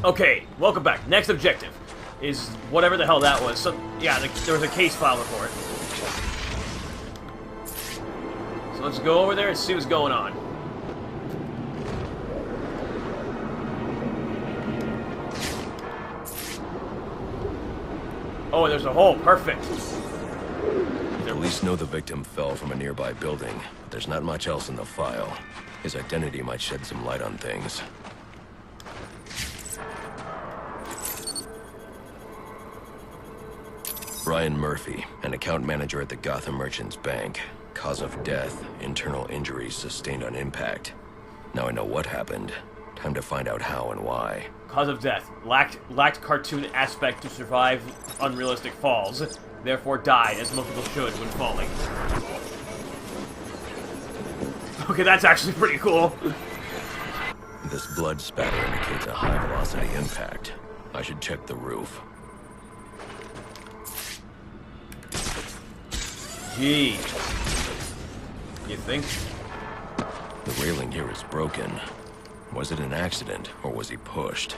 Okay, welcome back. Next objective is whatever the hell that was. So, yeah, there was a case file report. So let's go over there and see what's going on. Oh, there's a hole. Perfect. Police know the victim fell from a nearby building, but there's not much else in the file. His identity might shed some light on things. Brian Murphy, an account manager at the Gotham Merchants Bank. Cause of death, internal injuries sustained on impact. Now I know what happened. Time to find out how and why. Cause of death. Lacked cartoon aspect to survive unrealistic falls. Therefore died, as most people should when falling. Okay, that's actually pretty cool. This blood spatter indicates a high-velocity impact. I should check the roof. Gee. You think? The railing here is broken. Was it an accident, or was he pushed?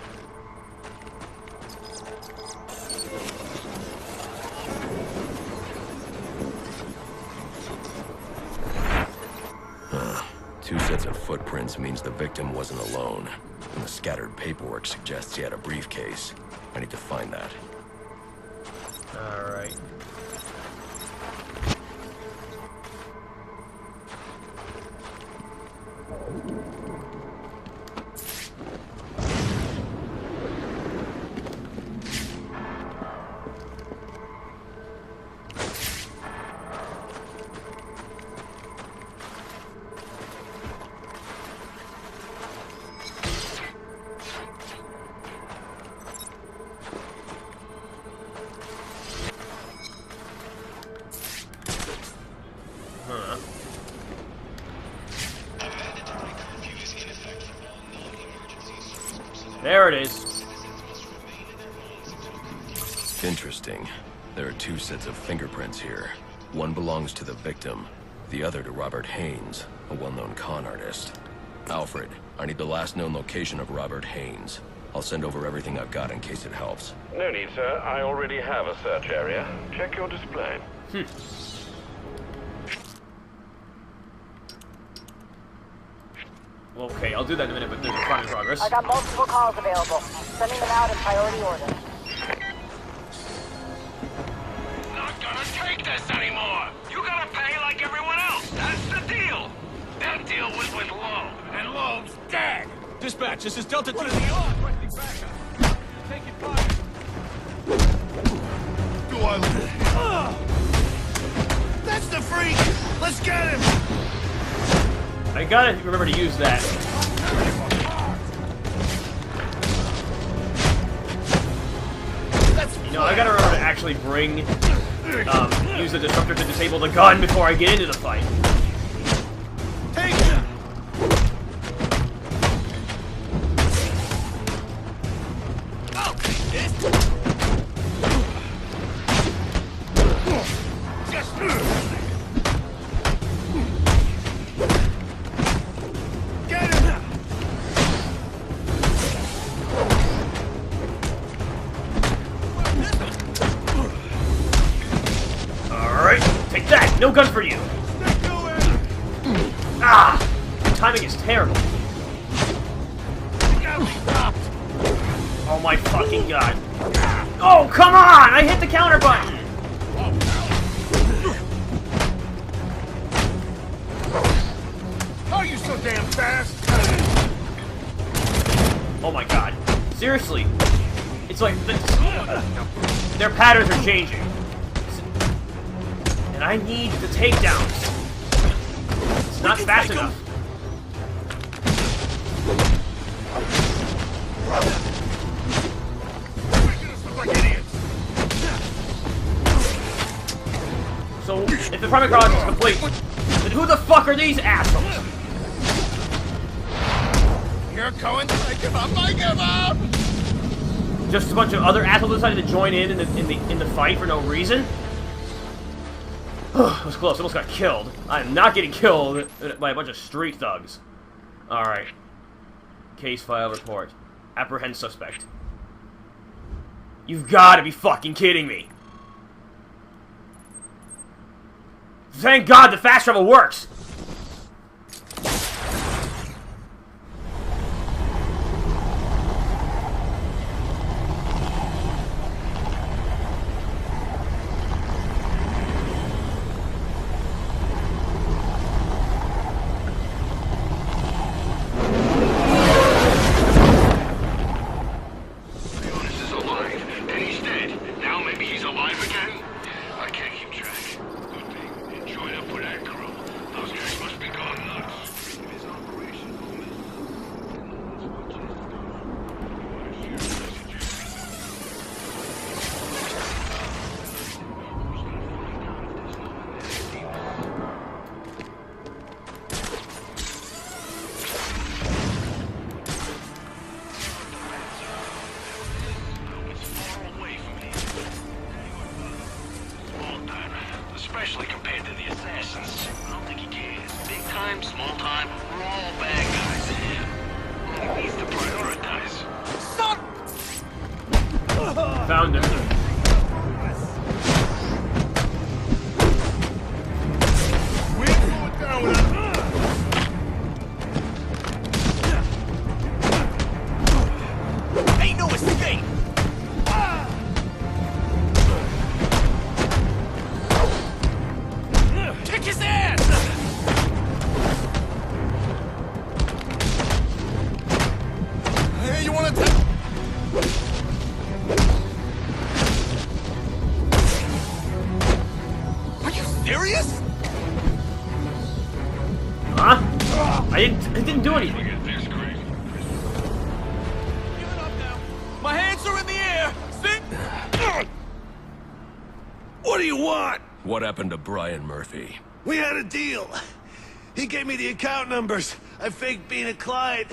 Two sets of footprints means the victim wasn't alone. And the scattered paperwork suggests he had a briefcase. I need to find that. Alright. There it is. Interesting. There are two sets of fingerprints here. One belongs to the victim, the other to Robert Haynes, a well-known con artist. Alfred, I need the last known location of Robert Haynes. I'll send over everything I've got in case it helps. No need, sir. I already have a search area. Check your display. Okay, I'll do that in a minute, but there's a crime in progress. I got multiple calls available. Sending them out in priority order. Not gonna take this anymore! You gotta pay like everyone else! That's the deal! That deal was with Loeb, and Loeb's dead! Dispatch, this is Delta 2 to the yard. Requesting backup. Take it fire. Do I live? That's the freak! Let's get him! I gotta remember to use that. You know, I gotta remember to actually use the disruptor to disable the gun before I get into the fight. Take him! I'll take this. Just get him! Alright, take that! No gun for you! Ah! Timing is terrible. Oh my fucking god. Oh, come on! I hit the counter button! Are you so damn fast? Oh my god. Seriously. It's like their patterns are changing. And I need the takedowns. It's not fast enough. So, if the primary process is complete, then who the fuck are these assholes? You're going to give up! I give up! Just a bunch of other assholes decided to join in the fight for no reason? It was close. I almost got killed. I am not getting killed by a bunch of street thugs. Alright. Case file report. Apprehend suspect. You've got to be fucking kidding me. Thank God the fast travel works. Especially compared to the assassins. I don't think he cares. Big time, small time, we're all bad guys. He needs to prioritize. Son! Found him. We ain't going down without me. Ain't no escape! Kick his ass! Hey, you wanna take... Are you serious? Huh? I didn't do anything. Look at this, Craig. Give it up now. My hands are in the air! See? What do you want? What happened to Brian Murphy? We had a deal. He gave me the account numbers. I faked being a client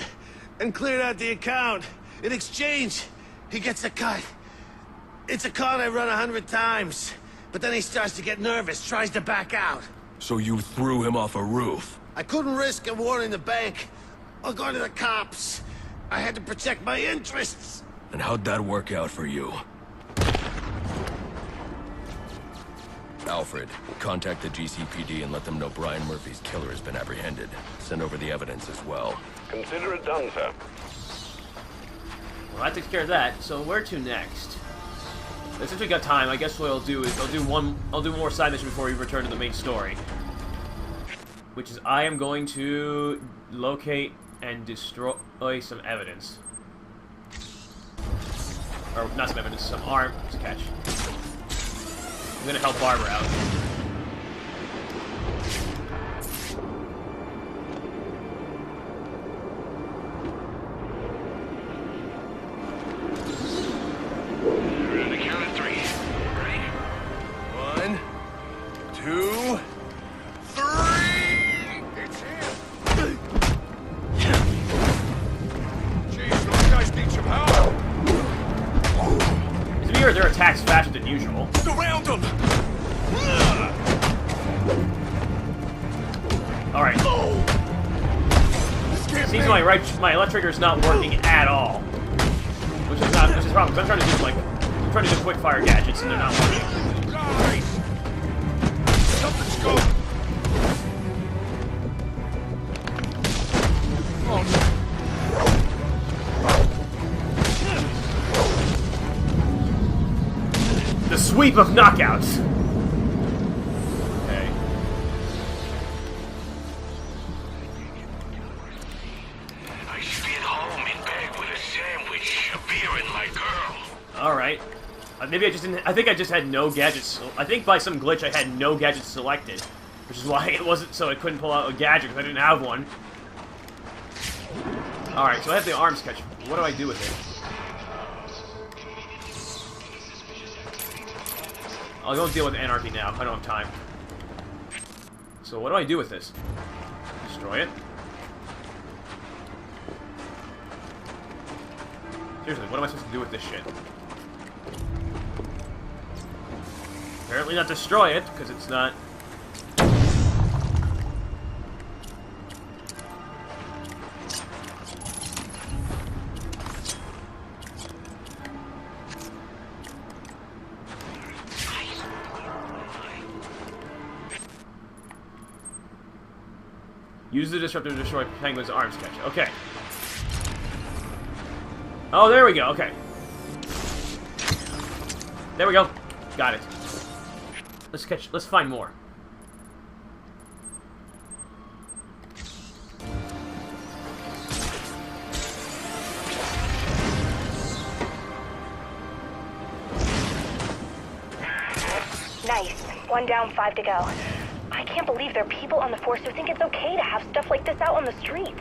and cleared out the account. In exchange, he gets a cut. It's a con I run 100 times. But then he starts to get nervous, tries to back out. So you threw him off a roof? I couldn't risk him warning the bank or going to the cops. I had to protect my interests. And how'd that work out for you? Alfred, contact the GCPD and let them know Brian Murphy's killer has been apprehended. Send over the evidence as well. Consider it done, sir. Well, that takes care of that. So where to next? Since we got time, I guess what I'll do is I'll do one more side mission before we return to the main story. Which is I am going to locate and destroy some evidence. Or not some evidence, some arms to catch. I'm gonna help Barbara out. We're on the count of 3. Ready? 1, 2, 3! It's him! Jeez, those guys need some help! To me, their attacks faster than usual. Surround them! Alright. Seems my left trigger is not working at all. Which is a problem, because I'm trying to do quick fire gadgets and they're not working. Guys! Something's going... The sweep of knockouts. Okay. I should be at home in bed with a sandwich, a beer, and my girl. Alright. Maybe I just didn't... I think I just had no gadgets... I think by some glitch I had no gadgets selected. Which is why it wasn't... So I couldn't pull out a gadget, because I didn't have one. Alright, so I have the arms catch. What do I do with it? I'll go deal with Anarchy now. I don't have time. So what do I do with this? Destroy it? Seriously, what am I supposed to do with this shit? Apparently not destroy it, because it's not... Use the disruptor to destroy Penguin's arms catch. Okay. Oh, there we go. Okay. There we go. Got it. Let's find more. Nice. 1 down, 5 to go. I can't believe there are people on the force who think it's okay to have stuff like this out on the streets.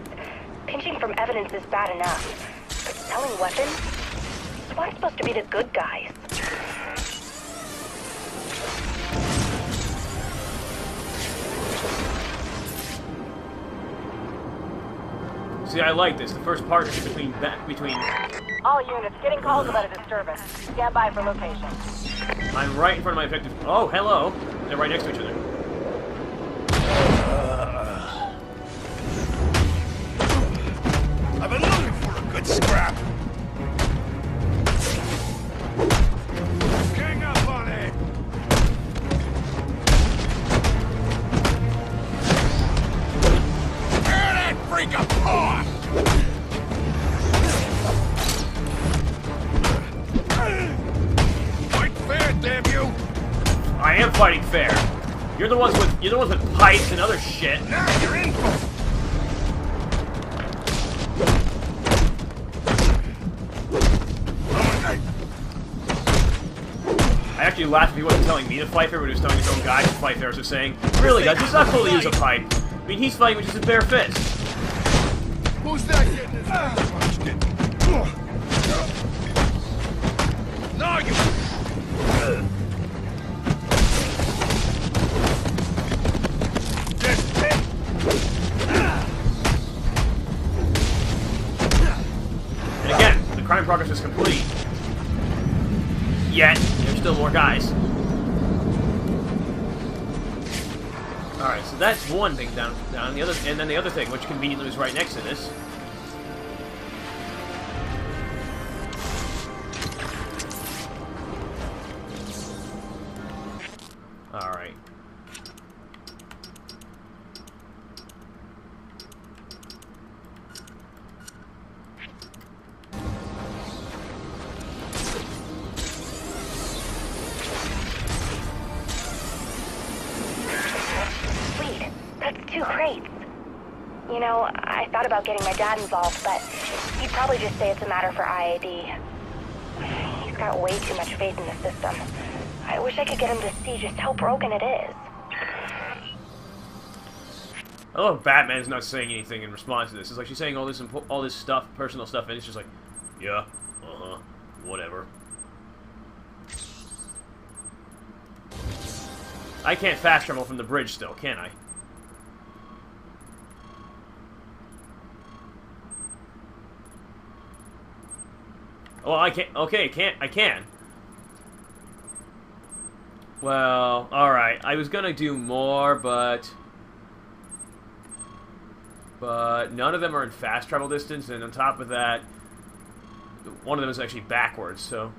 Pinching from evidence is bad enough. But selling weapons? SWAT's supposed to be the good guys. See, I like this. The first partnership between All units getting calls about a disturbance. Stand by for location. I'm right in front of my objective. Oh, hello. They're right next to each other. I've been looking for a good scrap. Gang up on it. Tear that freak apart! Fight fair, damn you! I am fighting fair. You're the ones with pipes and other shit. Now you're in for. I actually laughed if he wasn't telling me to fight fair, but he was telling his own guys to fight fair. So saying, really, guys, it's not cool to use a pipe. I mean, he's fighting with just his bare fist. Who's that getting his ass punched in? No, you. Just hit. And again, the crime progress is complete. Yet, there's still more guys. Alright, so that's one thing down the other, and then the other thing, which conveniently was right next to this. Alright. Two crates. You know, I thought about getting my dad involved, but he'd probably just say it's a matter for IAD. He's got way too much faith in the system. I wish I could get him to see just how broken it is. I love Batman's not saying anything in response to this. It's like she's saying all this stuff, personal stuff, and it's just like, yeah, whatever. I can't fast travel from the bridge still, can I? Oh, I can't. Okay, I can. Well, alright. I was gonna do more, but none of them are in fast travel distance, and on top of that, one of them is actually backwards, so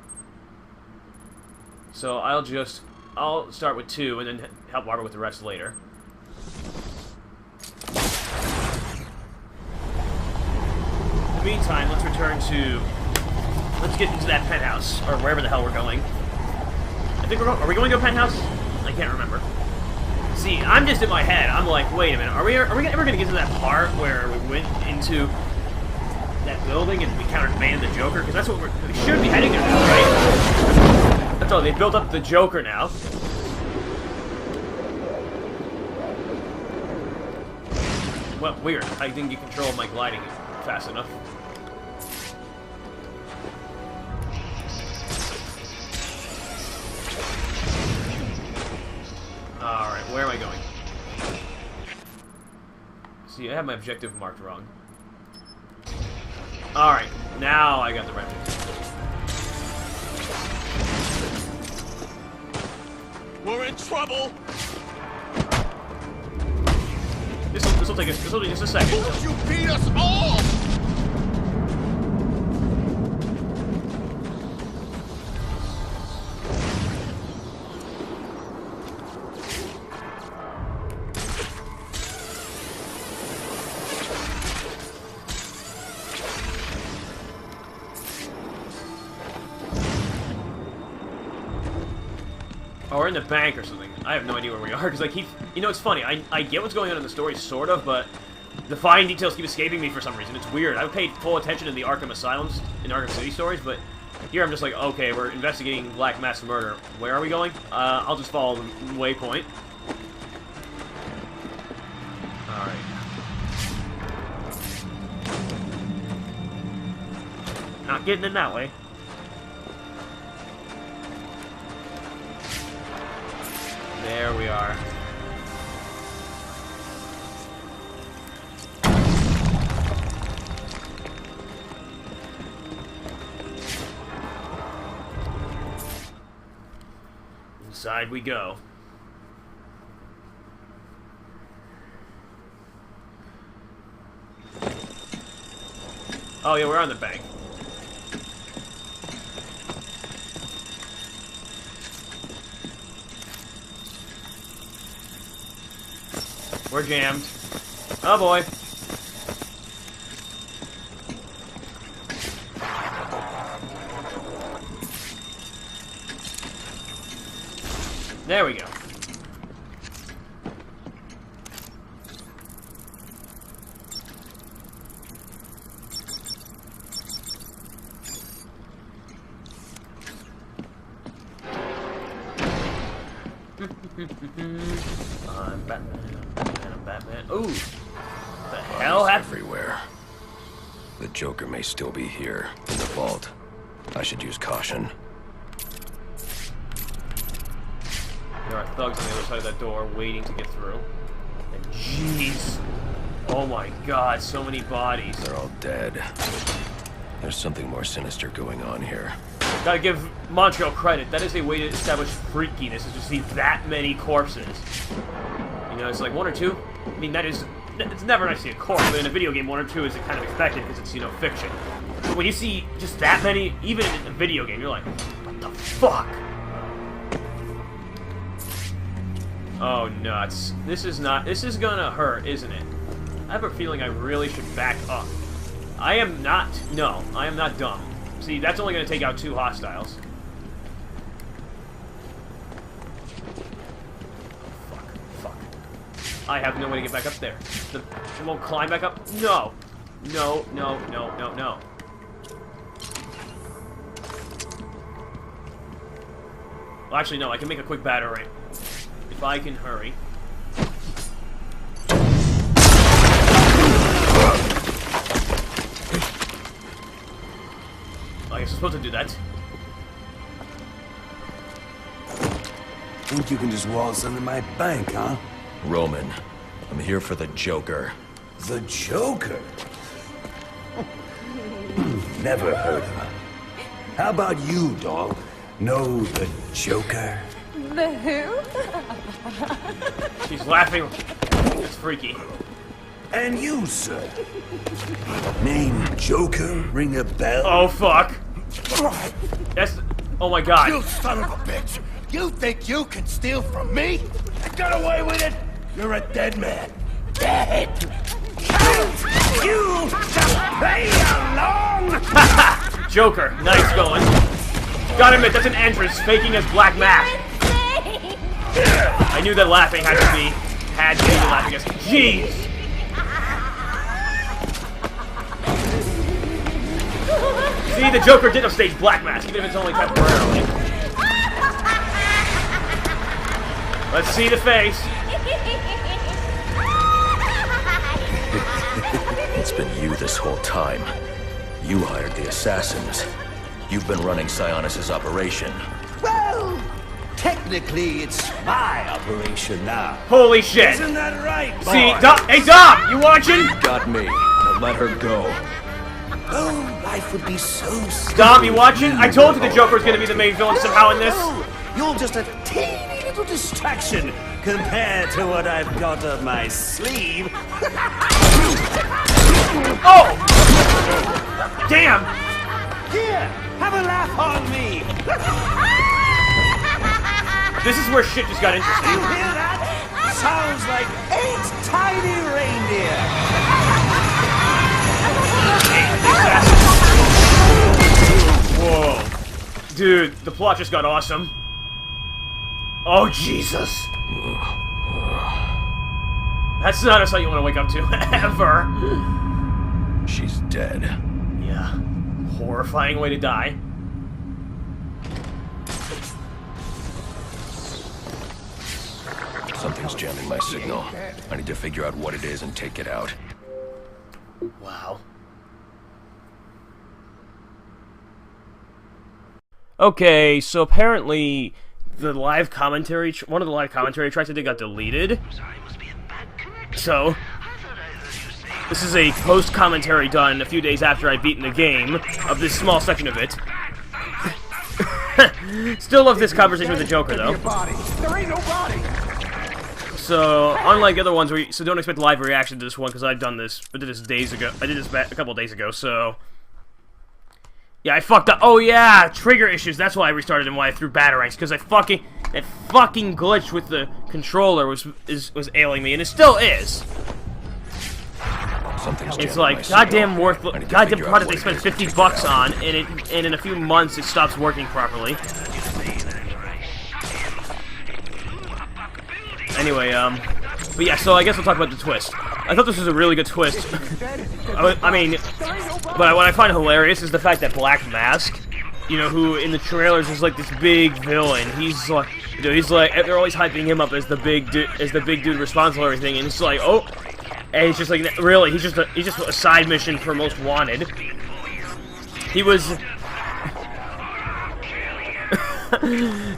I'll start with 2, and then help Barbara with the rest later. In the meantime, let's return to... Let's get into that penthouse, or wherever the hell we're going. I think are we going to a penthouse? I can't remember. See, I'm just in my head. I'm like, wait a minute. Are we ever going to get to that part where we went into that building and we encountered Bane and the Joker? Because that's what we should be heading there now, right? That's all. They built up the Joker now. Well, weird. I didn't get control of my gliding fast enough. Alright, where am I going? See, I have my objective marked wrong. Alright, now I got the right objective. We're in trouble! This will take just a second. You beat us all! Oh, we're in the bank or something. I have no idea where we are, because I keep... You know, it's funny. I get what's going on in the story, sort of, but the fine details keep escaping me for some reason. It's weird. I've paid full attention in the Arkham Asylums, in Arkham City stories, but here I'm just like, okay, we're investigating Black Mass murder. Where are we going? I'll just follow the waypoint. Alright. Not getting in that way. There we are. Inside we go. Oh yeah, we're on the bank. We're jammed. Oh boy. There we go. I'm Batman. I'm Batman. Ooh! The hell happened? Everywhere. The Joker may still be here, in the vault. I should use caution. There are thugs on the other side of that door waiting to get through. And jeez. Oh my god, so many bodies. They're all dead. There's something more sinister going on here. Gotta give Montreal credit. That is a way to establish freakiness, is to see that many corpses. You know, it's like one or two. I mean, that is... It's never nice to see a corpse, but in a video game, one or two is kind of expected because it's, you know, fiction. But when you see just that many, even in a video game, you're like, what the fuck? Oh, nuts. This is gonna hurt, isn't it? I have a feeling I really should back up. I am not dumb. See, that's only gonna take out 2 hostiles. Fuck. I have no way to get back up there. It won't climb back up? No. No. Well, actually, no, I can make a quick battering. If I can hurry. I guess I'm supposed to do that. Think you can just waltz under my bank, huh? Roman, I'm here for the Joker. The Joker? Never heard of him. How about you, dog? Know the Joker? The who? She's laughing. It's freaky. And you, sir? Name Joker ring a bell? Oh, fuck. That's... Oh, my God. You son of a bitch! You think you can steal from me? I got away with it! You're a dead man. Dead! You just play along! Joker. Nice going. Gotta admit, that's an entrance faking as Black Mask. I knew that laughing had to be the laughing as... Jeez! See, the Joker did upstage Black Mask, even if it's only temporarily. Let's see the face. It's been you this whole time. You hired the assassins. You've been running Sionis' operation. Well, technically it's my operation now. Holy shit! Isn't that right, boy? See, hey Dom, you watching? Got me. Now let her go. Oh, life would be so simple. Dom, you watching? I told you the Joker's gonna be the main villain somehow in this. No, you're just a teeny little distraction compared to what I've got up my sleeve. Oh! Damn! Here, have a laugh on me. This is where shit just got interesting. You hear that? Sounds like 8 tiny reindeer. Whoa. Dude, the plot just got awesome. Oh, Jesus! That's not a sight you want to wake up to, ever! She's dead. Yeah. Horrifying way to die. Something's jamming my signal. I need to figure out what it is and take it out. Wow. Okay, so apparently the live commentary, one of the live commentary tracks I did got deleted. So, this is a post-commentary done a few days after I'd beaten the game, of this small section of it. Still love this conversation with the Joker, though. There ain't nobody. So, unlike other ones, so don't expect live reaction to this one, because I've done this, I did this days ago, I did this a couple days ago, so... Yeah, I fucked up. Oh yeah, trigger issues, that's why I restarted and why I threw batarangs, because that fucking glitch with the controller was ailing me, and it still is. It's like, goddamn product they spent $50 on, and in a few months it stops working properly. Anyway, but yeah, so I guess we'll talk about the twist. I thought this was a really good twist. I mean, but what I find hilarious is the fact that Black Mask, you know, who in the trailers is like this big villain. He's like, you know, they're always hyping him up as the big dude responsible for everything, and it's like, oh, and he's just like, really, he's just a side mission for Most Wanted. He was.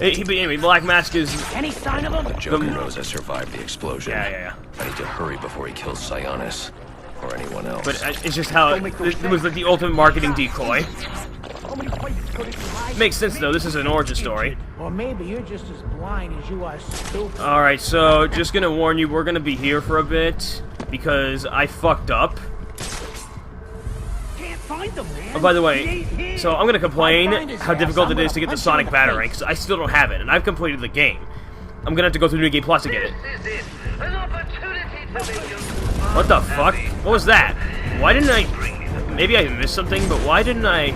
Anyway, Black Mask is... Any sign of him? The Joker knows I survived the explosion. Yeah. I need to hurry before he kills Sionis. Or anyone else. But it's just how... It was like the ultimate marketing decoy. Makes sense, though. This is an origin story. Or maybe you're just as blind as you are stupid. Alright, so just gonna warn you, we're gonna be here for a bit. Because I fucked up. Oh, by the way, so I'm gonna complain how difficult it is to get the Sonic Batarang, because I still don't have it, and I've completed the game. I'm gonna have to go through New Game Plus to get it. What the fuck? What was that? Why didn't I... Maybe I missed something, but why didn't I...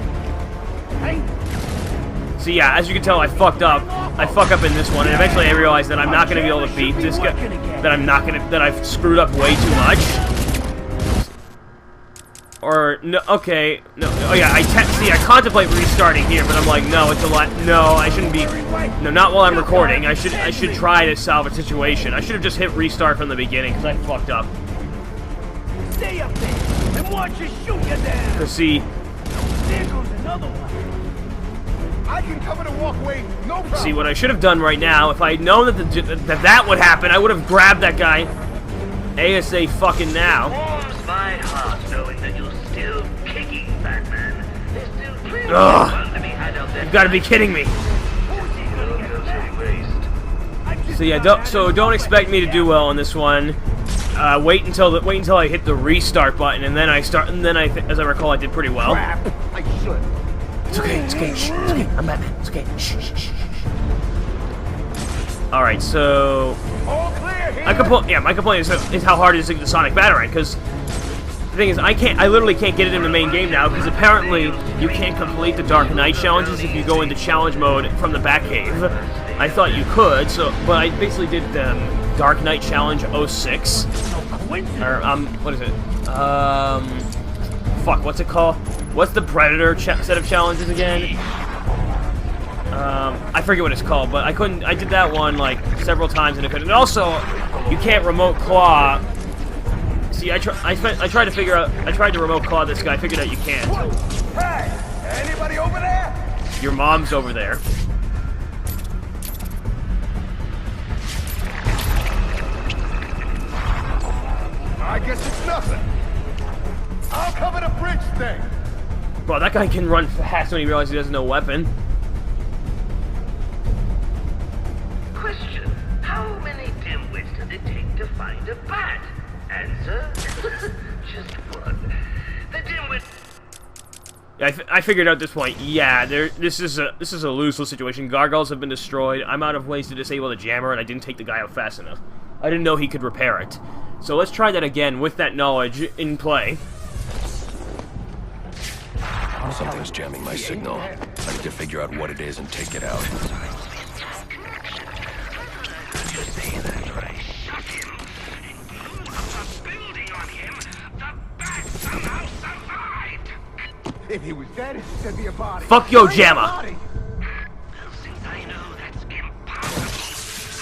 So yeah, as you can tell, I fucked up. I fuck up in this one, and eventually I realized that I'm not gonna be able to beat this guy. That I've screwed up way too much. Or, no, okay, no, oh yeah, I contemplate restarting here, but I'm like, no, it's a lot, no, I shouldn't be, no, not while I'm recording, I should try to salvage the situation. I should have just hit restart from the beginning, because I fucked up. Stay up there and watch us shoot you down. Because see, There goes another one. I can cover the walkway, no problem. see, what I should have done right now, if I had known that that would happen, I would have grabbed that guy ASA fucking now. Warms my heart knowing that you're still kicking, Batman. There's still plenty of Ugh. fun to be had out there. You've got to be kidding me. So yeah, don't expect me to do well on this one. Wait until I hit the restart button, and then as I recall, I did pretty well. I should. It's okay, it's okay, shh, it's okay, I'm Batman, it's okay, shh, shh, shh. Alright, so... All clear here. my complaint is how hard it is to get the Sonic Batarang, because the thing is, I literally can't get it in the main game now, because apparently you can't complete the Dark Knight challenges if you go into challenge mode from the Batcave. I thought you could, but I basically did the Dark Knight Challenge 06. Or, what is it? Fuck, what's it called? What's the Predator set of challenges again? I forget what it's called, but I did that one, like, several times and I couldn't. And also, you can't remote claw. See, I tried to remote claw this guy, I figured out you can't. Hey, anybody over there? Your mom's over there. I guess it's nothing. I'll cover the bridge thing. Bro, that guy can run fast when he realizes he has no weapon. Question: how many dimwits does it take to find a bat? Answer: just one. The dimwit. Yeah, I figured out at this point. Yeah, this is a lose-lose situation. Gargoyles have been destroyed. I'm out of ways to disable the jammer, and I didn't take the guy out fast enough. I didn't know he could repair it. So let's try that again with that knowledge in play. Something's jamming my signal. I need to figure out what it is and take it out. If he was dead, there'd be a body. Fuck yo, There ain't a Jamma. body. Since I know that's impossible,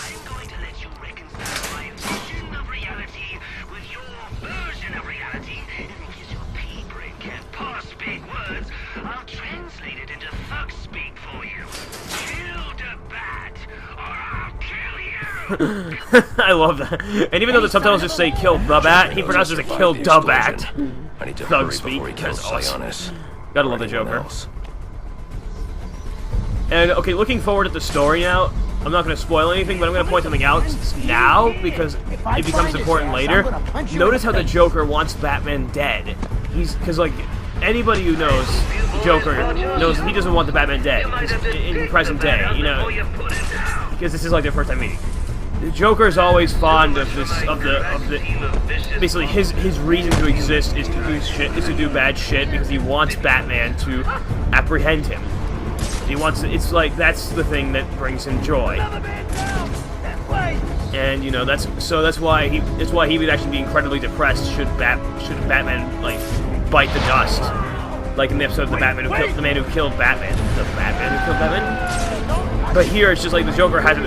I'm going to let you reconcile my vision of reality with your version of reality. And because your pea brain can't parse big words, I'll translate it into thug speak for you. Kill the bat, or I'll kill you! I love that. And even though the subtitles just say kill the bat, he pronounces it kill the bat. I need to Thug hurry speak. before he kills That's awesome. Sionis. Gotta Or love the anyone Joker. else. And, okay, looking forward at the story now, I'm not going to spoil anything, but I'm going to point something out now, because it becomes important later. Notice how the Joker wants Batman dead. Because, like, anybody who knows the Joker knows he doesn't want the Batman dead in present day, you know, because this is, like, their first time meeting. The Joker is always fond of this, basically his reason to exist is to do shit, is to do bad shit, because he wants Batman to apprehend him. He wants, it's like, that's the thing that brings him joy. And, you know, that's why he would actually be incredibly depressed should Batman, like, bite the dust. Like in the episode of the man who killed Batman. The Batman who killed Batman? But here it's just like the Joker hasn't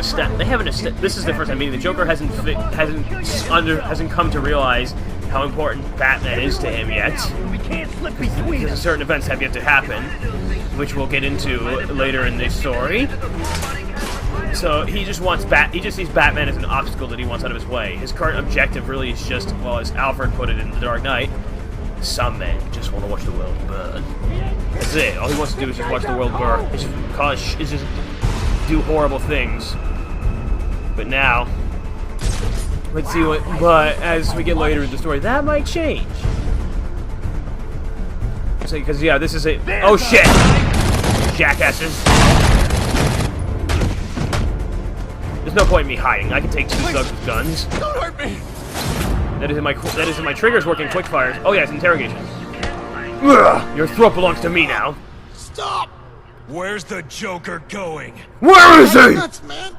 this is the first time meeting. The Joker hasn't come to realize how important Batman is to him yet. Because certain events have yet to happen, which we'll get into later in this story. So he just sees Batman as an obstacle that he wants out of his way. His current objective really is just, well, as Alfred put it in The Dark Knight, some men just want to watch the world burn. That's it. All he wants to do is just watch the world burn. It's just do horrible things. But now, let's see what. But as we get later in the story, that might change. Because yeah, this is a. Oh shit! Jackasses. There's no point in me hiding. I can take two thugs with guns. Don't hurt me. That isn't my triggers working quick fires. Oh yeah, it's interrogation. Ugh, your throat belongs to me now. Stop! Where's the Joker going? Where is he? Nuts, man.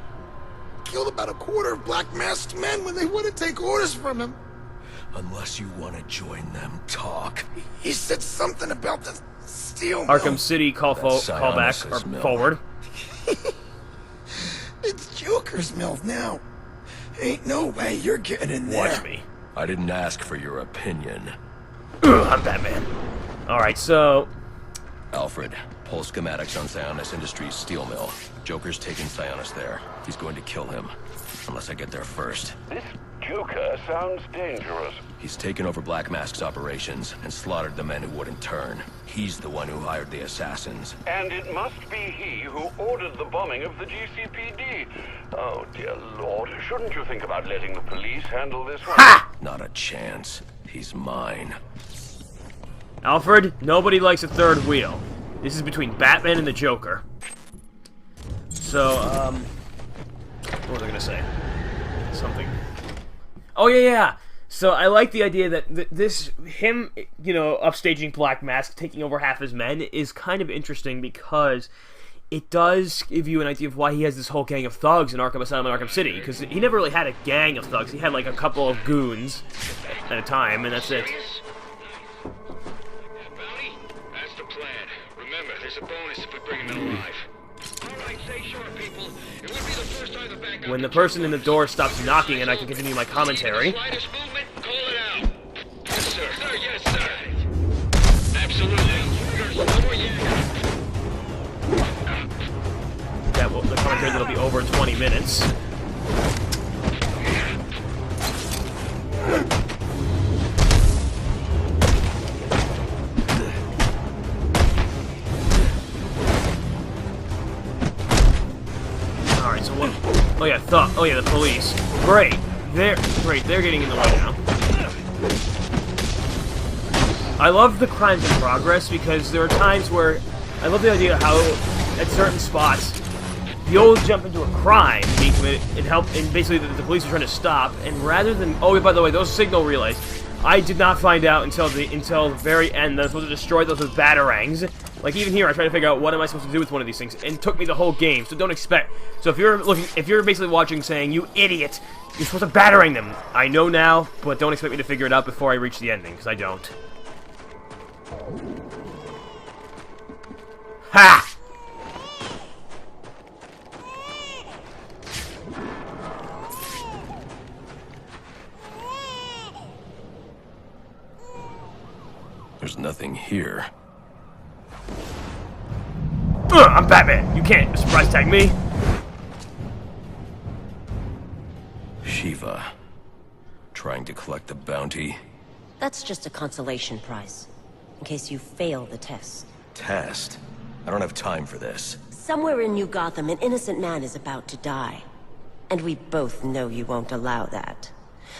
Killed about a quarter of black masked men when they wouldn't take orders from him. Unless you want to join them, talk. He said something about the steel mill. Arkham City callback or forward. It's Joker's mill now. Ain't no way you're getting in there. Watch me. I didn't ask for your opinion. Ugh, I'm Batman. Alright, so... Alfred, pull schematics on Sionis Industries steel mill. Joker's taking Sionis there. He's going to kill him. Unless I get there first. This Joker sounds dangerous. He's taken over Black Mask's operations and slaughtered the men who wouldn't turn. He's the one who hired the assassins. And it must be he who ordered the bombing of the GCPD. Oh, dear Lord. Shouldn't you think about letting the police handle this one? Ha! Not a chance. He's mine. Alfred, nobody likes a third wheel. This is between Batman and the Joker. So, what was I gonna say? Something. Oh, yeah. So, I like the idea that him, you know, upstaging Black Mask, taking over half his men, is kind of interesting because it does give you an idea of why he has this whole gang of thugs in Arkham Asylum and Arkham City, because he never really had a gang of thugs. He had, like, a couple of goons at a time, and that's it. Bounty? That's the plan. Remember, there's a bonus if we bring him in alive. Alright, stay sharp, people. It would be the first time the backup. When the person in the door stops knocking and I can continue my commentary. Slightest movement, call it out. Yes, sir. Sir, yes, sir. Absolutely. The commentary that'll be over in 20 minutes. Alright, so what? Oh yeah, the police. Great. They're getting in the way now. I love the crimes in progress because there are times where I love the idea how at certain spots you'll jump into a crime being committed and basically the police are trying to stop, and rather than by the way, those signal relays, I did not find out until the very end that I was supposed to destroy those with batarangs. Like even here, I try to figure out what am I supposed to do with one of these things, and it took me the whole game. So don't expect. So if you're basically watching, saying you idiot, you're supposed to batarang them. I know now, but don't expect me to figure it out before I reach the ending, because I don't. Ha! There's nothing here. I'm Batman. You can't surprise tag me. Shiva. Trying to collect the bounty. That's just a consolation prize, in case you fail the test. Test? I don't have time for this. Somewhere in New Gotham, an innocent man is about to die. And we both know you won't allow that.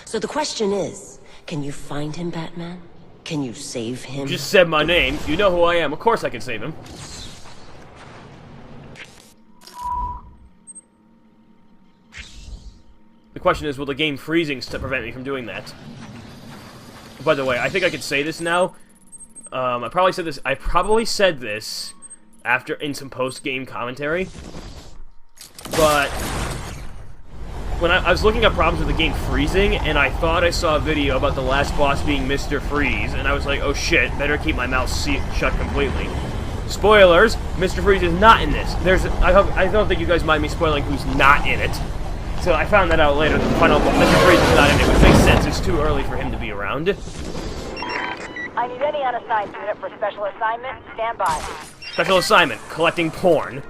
So the question is, can you find him, Batman? Can you save him? You just said my name. You know who I am. Of course I can save him. The question is, will the game freezing to prevent me from doing that? By the way, I think I could say this now. I probably said this after in some post-game commentary. But when I was looking at problems with the game freezing, and I thought I saw a video about the last boss being Mr. Freeze, and I was like, oh shit, better keep my mouth shut completely. Spoilers, Mr. Freeze is not in this. I don't think you guys mind me spoiling who's not in it. So I found that out later. The final Mr. Freeze is not in it, which makes sense. It's too early for him to be around. I need any unassigned unit for special assignment. Stand by. Special assignment: collecting porn.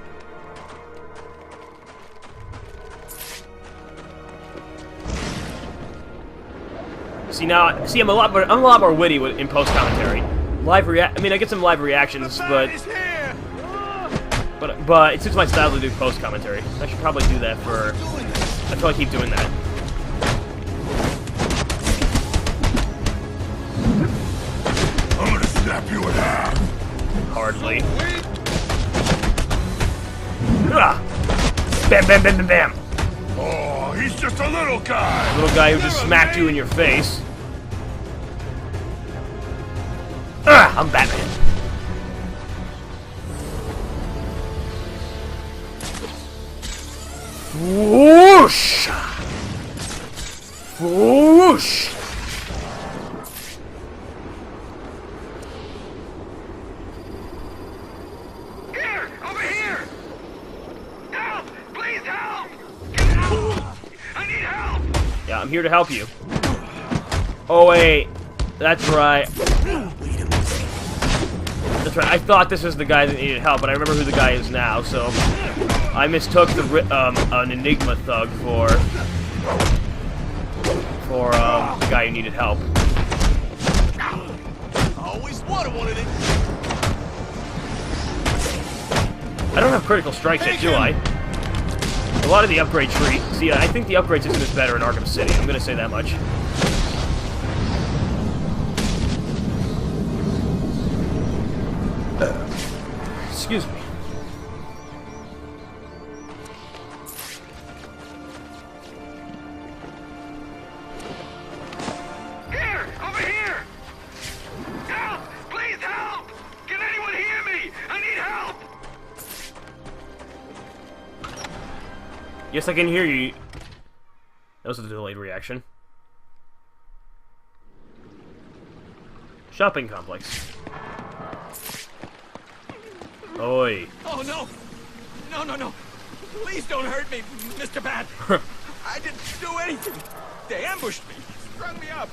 See, I'm a lot more witty in post commentary. I mean, I get some live reactions, but it suits my style to do post commentary. I should probably do that for. I probably keep doing that. I'm gonna snap you in half. Hardly. Ah! Bam, bam, bam, bam, bam. Oh, he's just a little guy. Little guy who just smacked you in your face. Ah! I'm Batman. Whoosh! Whoosh! Here! Over here! Help! Please help! Get out! I need help! Yeah, I'm here to help you. Oh wait, that's right. That's right. I thought this was the guy that needed help, but I remember who the guy is now. So I mistook an Enigma thug for the guy who needed help. I always wanted one of these. I don't have critical strike yet, do I? A lot of the upgrade tree. See, I think the upgrade system is better in Arkham City. I'm gonna say that much. Excuse me. Here! Over here! Help! Please help! Can anyone hear me? I need help! Yes, I can hear you. That was a delayed reaction. Shopping complex. Oi. Oh, no! No, no, no! Please don't hurt me, Mr. Bat! I didn't do anything! They ambushed me! Strung me up!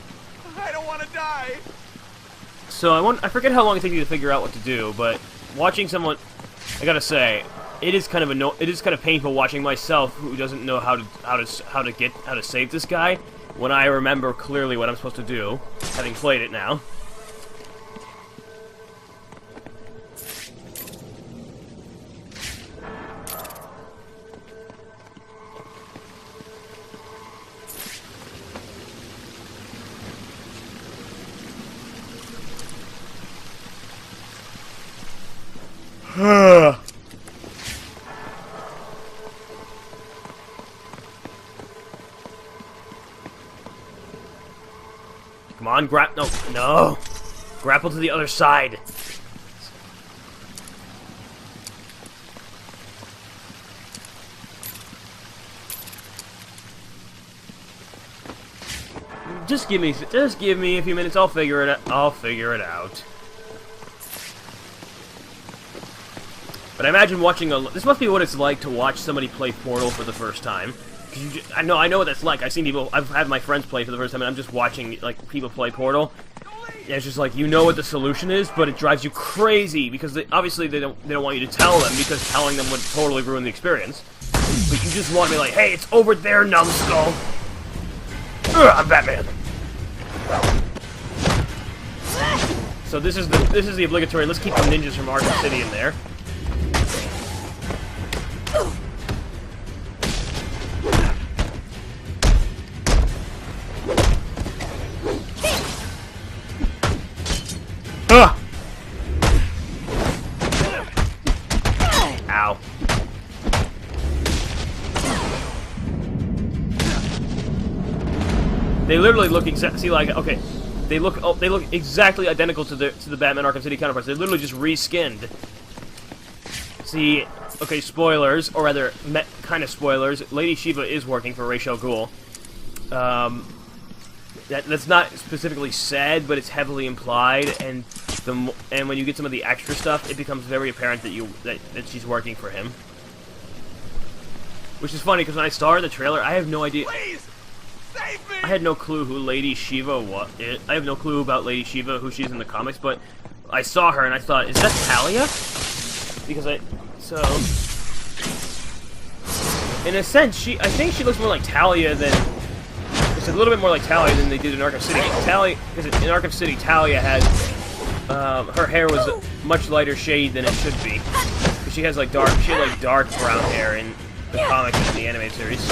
I don't want to die! So I forget how long it takes you to figure out what to do, but watching someone, I gotta say, it is kind of painful watching myself who doesn't know how to save this guy when I remember clearly what I'm supposed to do, having played it now. Come on, no. Grapple to the other side. Just give me a few minutes. I'll figure it out. But I imagine watching a... This must be what it's like to watch somebody play Portal for the first time. I know what that's like. I've seen people... I've had my friends play for the first time, and I'm just watching, like, people play Portal. Yeah, it's just like, you know what the solution is, but it drives you crazy, because obviously they don't want you to tell them, because telling them would totally ruin the experience. But you just want to be like, hey, it's over there, numbskull! Ugh, I'm Batman! So this is the obligatory, let's keep the ninjas from Arkham City in there. Ow. They literally look see, like, okay, they look exactly identical to the Batman Arkham City counterparts. They're literally just reskinned. See, okay, spoilers, or rather, kind of spoilers. Lady Shiva is working for Ra's al Ghul. That's not specifically said, but it's heavily implied, and when you get some of the extra stuff, it becomes very apparent that that she's working for him. Which is funny, because when I started the trailer, I have no idea. Please, save me! I had no clue who Lady Shiva was. I have no clue about Lady Shiva, who she is in the comics, but I saw her and I thought, is that Talia? Because in a sense, I think she looks more like Talia than. It's a little bit more like Talia than they did in Arkham City. Because in Arkham City, Talia had her hair was a much lighter shade than it should be. Because she had like dark brown hair in the comics and in the animated series.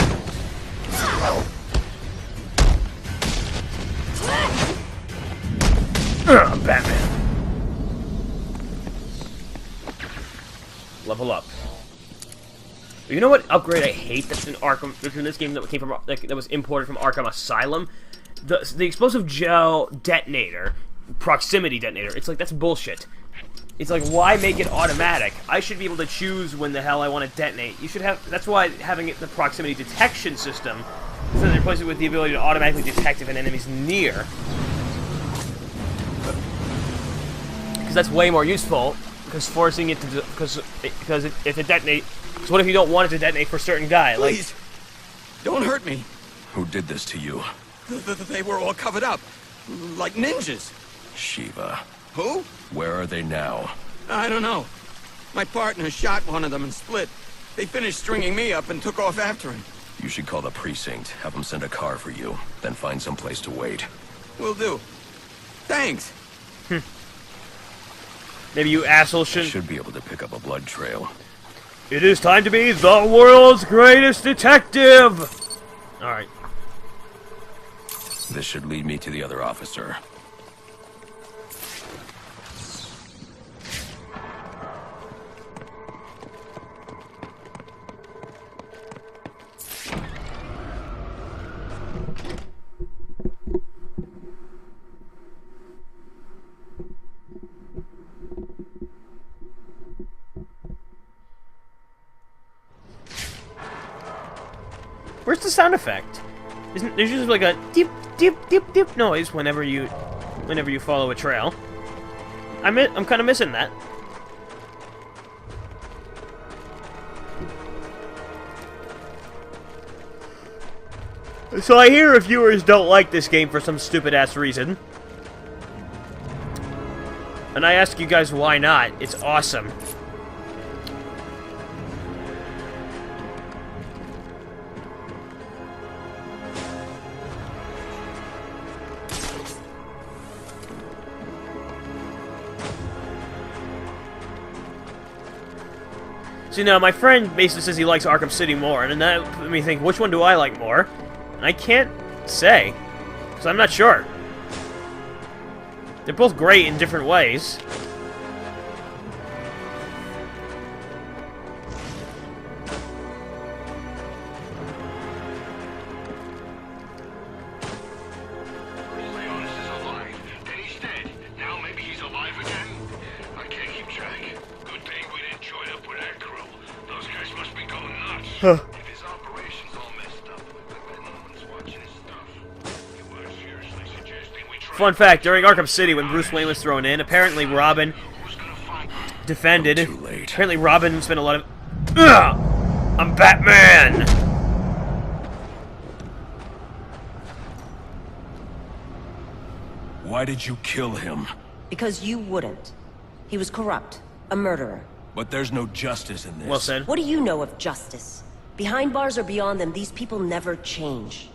I'm Batman. Level up. You know what upgrade I hate that's in Arkham? That's in this game that came from that was imported from Arkham Asylum. The explosive gel detonator, proximity detonator. It's like, that's bullshit. It's like, why make it automatic? I should be able to choose when the hell I want to detonate. You should have. That's why having the proximity detection system, instead of replace it with the ability to automatically detect if an enemy's near. Because that's way more useful. Because forcing it to, because if it detonates. So what if you don't want it to detonate for a certain guy? Please, don't hurt me. Who did this to you? They were all covered up, like ninjas. Shiva. Who? Where are they now? I don't know. My partner shot one of them and split. They finished stringing me up and took off after him. You should call the precinct, have them send a car for you, then find some place to wait. Will do. Thanks. Maybe you assholes should be able to pick up a blood trail. It is time to be the world's greatest detective! Alright. This should lead me to the other officer. Where's the sound effect? There's just like a deep, deep, deep, deep noise whenever you follow a trail. I'm kind of missing that. So I hear reviewers don't like this game for some stupid-ass reason. And I ask you guys why not. It's awesome. See, now, my friend basically says he likes Arkham City more, and that made me think, which one do I like more? And I can't say, because I'm not sure. They're both great in different ways. Leonis is alive, then he's dead. Now maybe he's alive again? I can't keep track. Good thing we didn't join up with that crew. Those guys must be going nuts. If his operation's all messed up, I bet no one's watching his stuff. You are seriously suggesting we try... Fun fact, during Arkham City, when Bruce Wayne was thrown in, apparently Robin defended... Too late. Great. Apparently Robin spent a lot of... Ugh! I'm Batman! Why did you kill him? Because you wouldn't. He was corrupt. A murderer. But there's no justice in this. Well said. What do you know of justice? Behind bars or beyond them, these people never change.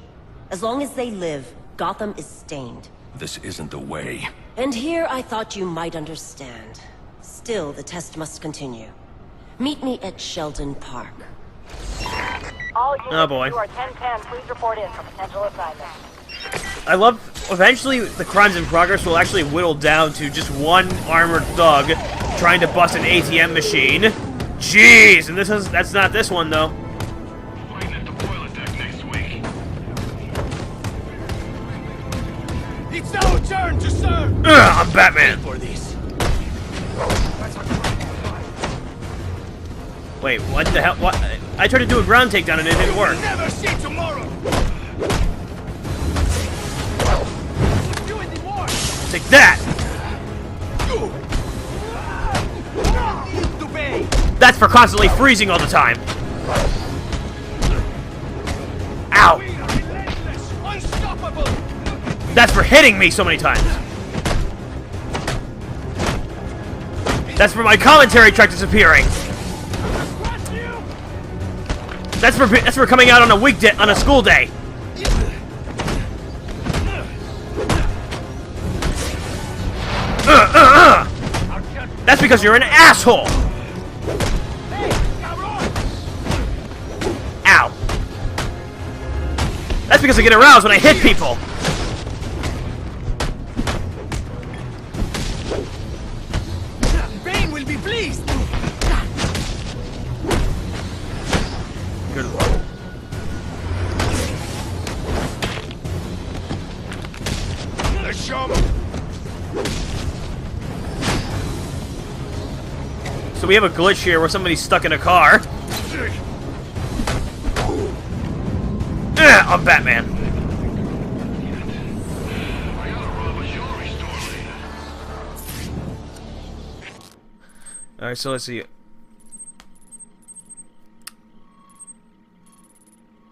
As long as they live, Gotham is stained. This isn't the way. And here I thought you might understand. Still, the test must continue. Meet me at Sheldon Park. All units Oh, boy. who are 1010, please report in for potential assignment. I love... Eventually, the crimes in progress will actually whittle down to just one armored thug trying to bust an ATM machine. Jeez! And that's not this one, though. Waiting at the toilet deck next week. It's our turn to serve! I'm Batman! For this. Wait, what the hell? What? I tried to do a ground takedown and it didn't work. Never see tomorrow! You in the war! Take that! That's for constantly freezing all the time. Ow! Unstoppable! That's for hitting me so many times. That's for my commentary track disappearing. That's for coming out on a weekday, on a school day. That's because you're an asshole. Ow. That's because I get aroused when I hit people. Bane will be pleased! Good lord. Let's show him! So we have a glitch here where somebody's stuck in a car. I'm Batman. Alright, so let's see.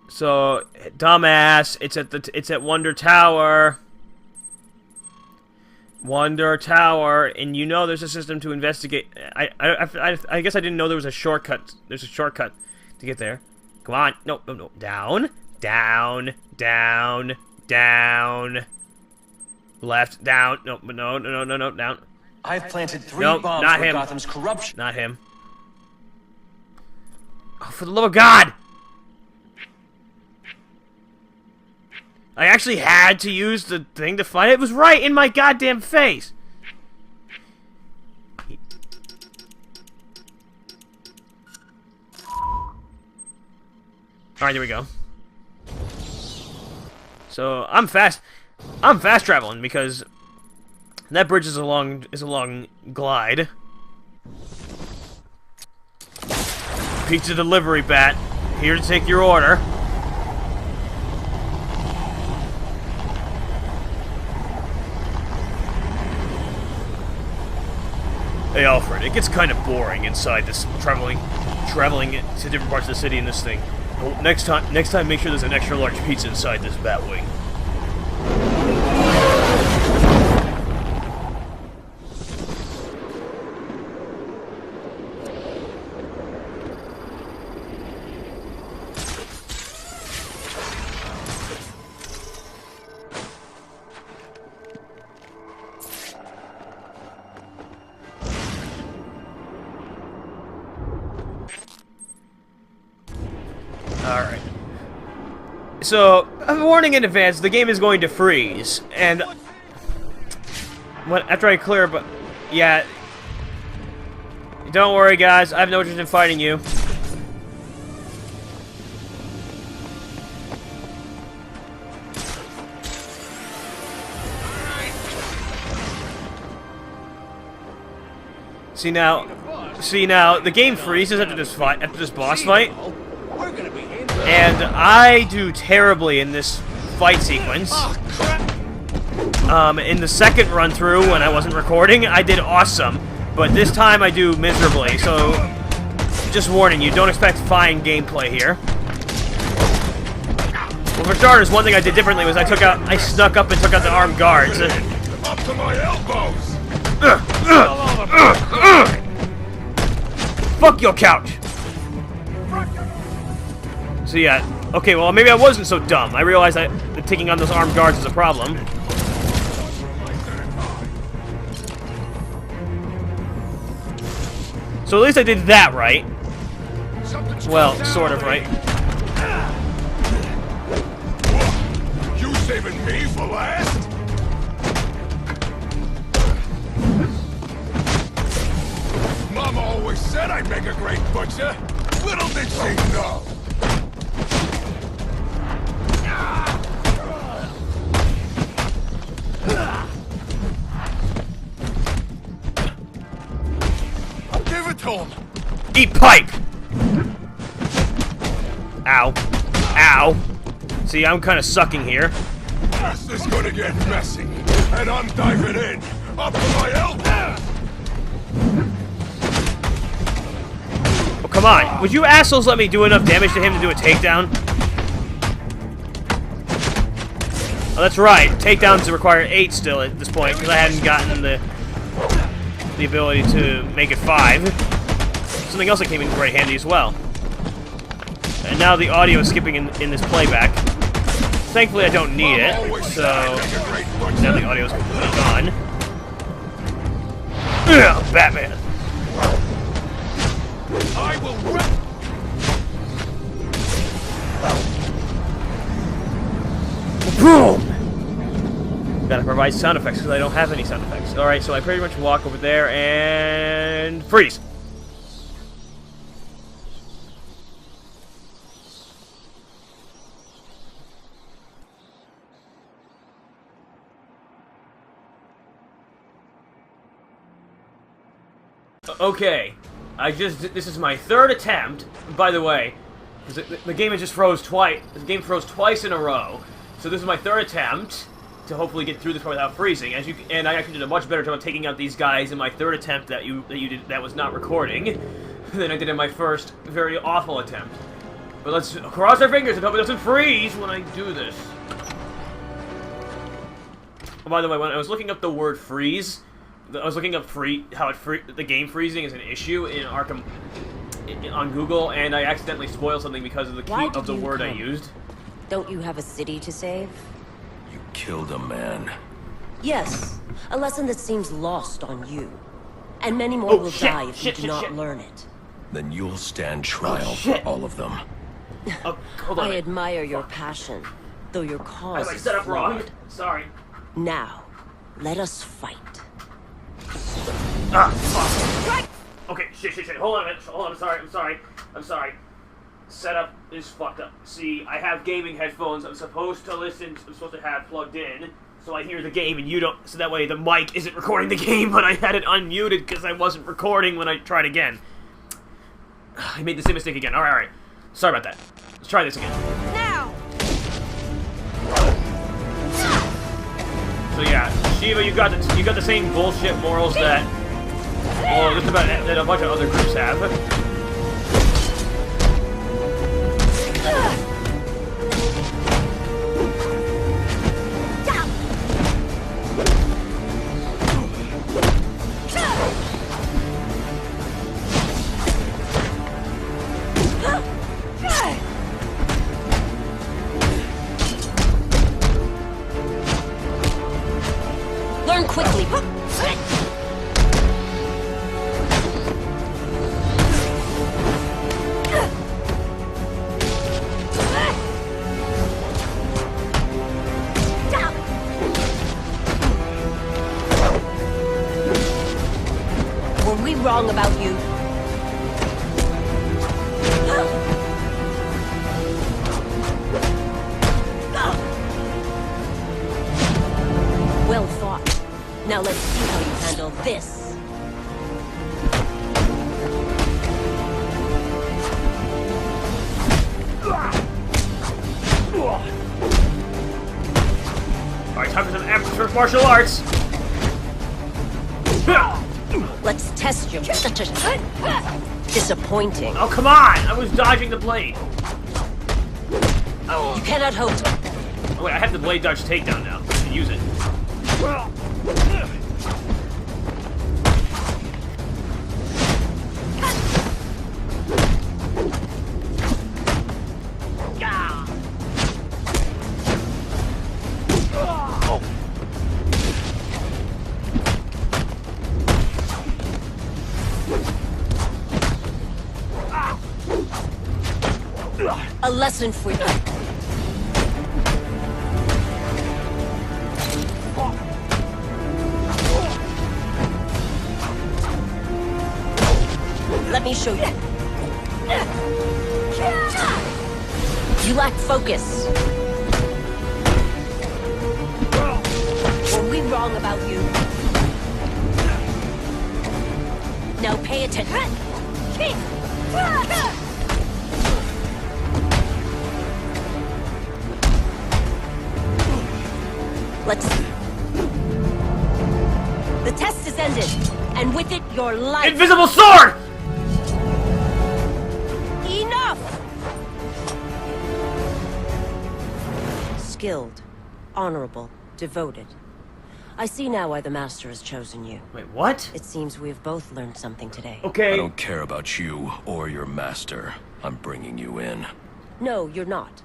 So, dumbass, it's at Wonder Tower. Wonder Tower, and you know there's a system to investigate. I guess I didn't know there was a shortcut. There's a shortcut to get there. Come on. No, no, no. Down. Down. Down. Down. Left. Down. No, no, no, no, no, down. I've planted 3 Nope, bombs not for him. Gotham's corruption. Not him. Oh, for the love of God! I actually had to use the thing to find it. It was right in my goddamn face. Alright, there we go. So, I'm fast traveling because that bridge is a long glide. Pizza delivery bat, here to take your order. Hey Alfred, it gets kind of boring inside this traveling to different parts of the city in this thing. Well, next time make sure there's an extra large pizza inside this Batwing. Alright. So, I'm warning in advance, the game is going to freeze. And after I clear, but yeah. Don't worry guys, I have no interest in fighting you. See now, the game freezes after this boss fight. And I do terribly in this fight sequence. In the second run through when I wasn't recording, I did awesome. but this time I do miserably, so just warning you, don't expect fine gameplay here. Well, for starters, one thing I did differently was I snuck up and took out the armed guards. Up to my elbows! Fuck your couch! So yeah, okay, well maybe I wasn't so dumb. I realized that taking on those armed guards is a problem. So at least I did that right. Well, sort of right. You saving me for last? Mama always said I'd make a great butcher. Little did she know. Give it to him. Eat pipe! Ow. Ow. See, I'm kind of sucking here. This is gonna get messy, and I'm diving in. Up to my elbows. Oh, come on. Would you assholes let me do enough damage to him to do a takedown? Oh, that's right. Takedowns require 8 still at this point, because I hadn't gotten the ability to make it 5. Something else that came in quite handy as well. And now the audio is skipping in this playback. Thankfully, I don't need it, so now the audio is completely gone. Ugh, Batman. I will Boom! Gotta provide sound effects because I don't have any sound effects. Alright, so I pretty much walk over there and freeze. Okay, this is my 3rd attempt, by the way, because the game just froze twice. The game froze twice in a row, so this is my 3rd attempt to hopefully get through this part without freezing. And I actually did a much better job of taking out these guys in my 3rd attempt that was not recording than I did in my first very awful attempt. But let's cross our fingers and hope it doesn't freeze when I do this. Oh, by the way, when I was looking up the word freeze, I was looking up the game freezing is an issue in Arkham on Google, and I accidentally spoiled something because of the key of the word I used. Don't you have a city to save? You killed a man. Yes, a lesson that seems lost on you. And many more will die if you do not learn it. Then you'll stand trial for all of them. Hold on. I admire your passion, though your cause I is set up wrong. flawed. Sorry. Now, let us fight. Ah, fuck. Okay, shit. Hold on a minute. Hold on, I'm sorry. Setup is fucked up. See, I have gaming headphones I'm supposed to have plugged in, so I hear the game and you don't, so that way the mic isn't recording the game, but I had it unmuted because I wasn't recording when I tried again. I made the same mistake again. Alright. Sorry about that. Let's try this again. Now! So yeah, Shiva, you got the same bullshit morals that, well, just about that a bunch of other groups have. Learn quickly. Were we wrong about you? Well fought. Now let's see how you handle this. Alright, time for some amateur martial arts. Let's detest you. You're such a... disappointing. Oh, come on! I was dodging the blade. You cannot hope. Oh, wait, I have the blade dodge takedown now. I can use it. A lesson for you. Let me show you. You lack focus. Were we wrong about you? Now pay attention. Let's see. The test is ended, and with it, your life. Invisible sword! Enough! Skilled, honorable, devoted. I see now why the Master has chosen you. Wait, what? It seems we have both learned something today. Okay. I don't care about you or your master. I'm bringing you in. No, you're not.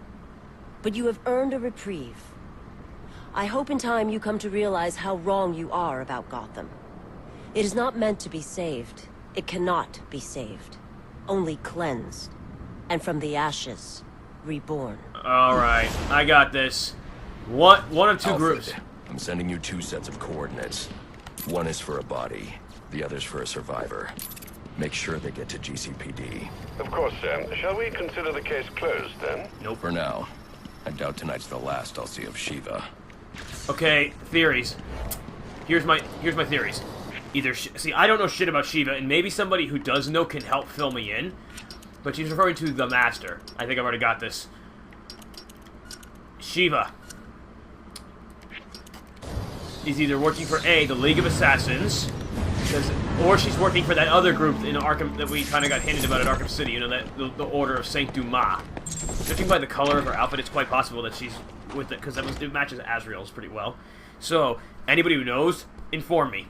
But you have earned a reprieve. I hope in time you come to realize how wrong you are about Gotham. It is not meant to be saved. It cannot be saved. Only cleansed. And from the ashes, reborn. Alright, I got this. One of two Alfred, groups. I'm sending you 2 sets of coordinates. One is for a body, the other's for a survivor. Make sure they get to GCPD. Of course, Sam. Shall we consider the case closed, then? Nope. For now. I doubt tonight's the last I'll see of Shiva. Okay, theories. Here's my theories. Either see, I don't know shit about Shiva, and maybe somebody who does know can help fill me in. But she's referring to the Master. I think I've already got this. Shiva is either working for A, the League of Assassins, or she's working for that other group in Arkham that we kind of got hinted about at Arkham City. You know, that the Order of Saint Dumas. Judging by the color of her outfit, it's quite possible that she's with it, because it matches Azrael's pretty well. So, anybody who knows, inform me.